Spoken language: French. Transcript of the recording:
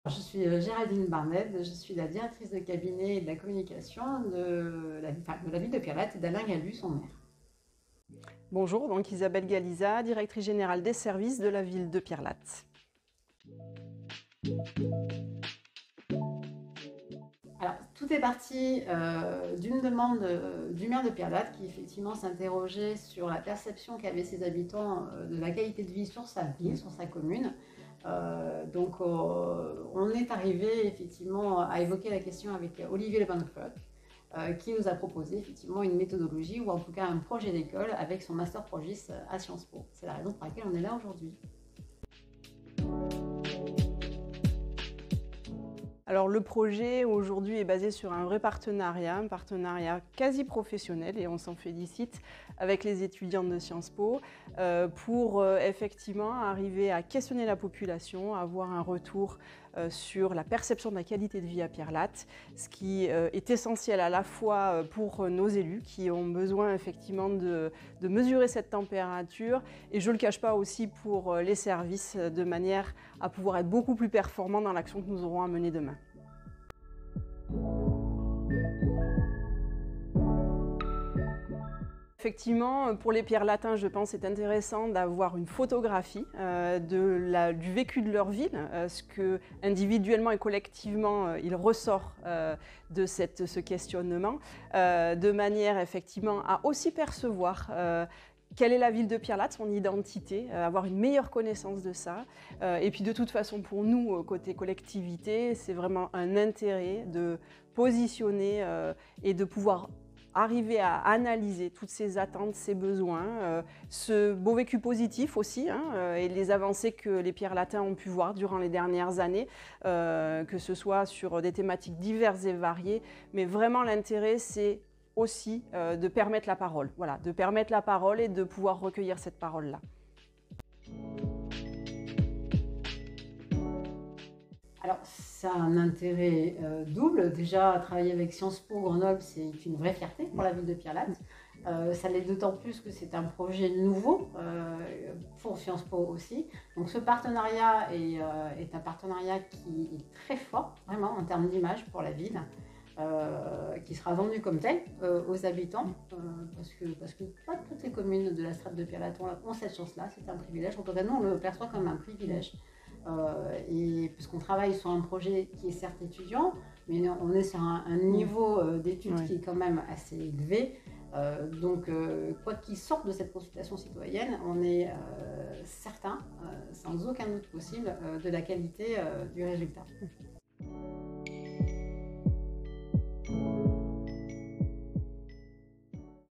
Je suis Géraldine Barnett, je suis la directrice de cabinet et de la communication de la ville de Pierrelatte et d'Alain Gallu, son maire. Bonjour, donc Isabelle Galiza, directrice générale des services de la ville de Pierrelatte. Alors, tout est parti d'une demande du maire de Pierrelatte qui effectivement s'interrogeait sur la perception qu'avaient ses habitants de la qualité de vie sur sa ville, sur sa commune. On est arrivé effectivement à évoquer la question avec Olivier Lebanfrock, qui nous a proposé effectivement une méthodologie ou en tout cas un projet d'école avec son master progis à Sciences Po. C'est la raison pour laquelle on est là aujourd'hui. Alors le projet aujourd'hui est basé sur un vrai partenariat, un partenariat quasi professionnel, et on s'en félicite, avec les étudiants de Sciences Po pour effectivement arriver à questionner la population, avoir un retour sur la perception de la qualité de vie à Pierrelatte, ce qui est essentiel à la fois pour nos élus qui ont besoin effectivement de mesurer cette température, et je ne le cache pas aussi pour les services, de manière à pouvoir être beaucoup plus performants dans l'action que nous aurons à mener demain. Effectivement, pour les Pierrelatins, je pense que c'est intéressant d'avoir une photographie du vécu de leur ville, ce que individuellement et collectivement il ressort de ce questionnement, de manière effectivement à aussi percevoir quelle est la ville de Pierrelatte, son identité, avoir une meilleure connaissance de ça. Et puis de toute façon, pour nous, côté collectivité, c'est vraiment un intérêt de positionner et de pouvoir arriver à analyser toutes ces attentes, ces besoins, ce beau vécu positif aussi, et les avancées que les Pierrelatins ont pu voir durant les dernières années, que ce soit sur des thématiques diverses et variées. Mais vraiment l'intérêt, c'est aussi de permettre la parole. Voilà, de permettre la parole et de pouvoir recueillir cette parole-là. Alors, ça a un intérêt double. Déjà, travailler avec Sciences Po Grenoble, c'est une vraie fierté pour la ville de Pierrelatte. Ça l'est d'autant plus que c'est un projet nouveau pour Sciences Po aussi. Donc, ce partenariat est un partenariat qui est très fort, vraiment, en termes d'image pour la ville. Qui sera vendu comme tel aux habitants, parce que pas toutes les communes de la strate de Pierrelatte ont cette chance-là, c'est un privilège. En tout cas, nous, on le perçoit comme un privilège. Et puisqu'on travaille sur un projet qui est certes étudiant, mais on est sur un niveau d'études qui est quand même assez élevé. Quoi qu'il sorte de cette consultation citoyenne, on est certain, sans aucun doute possible, de la qualité du résultat.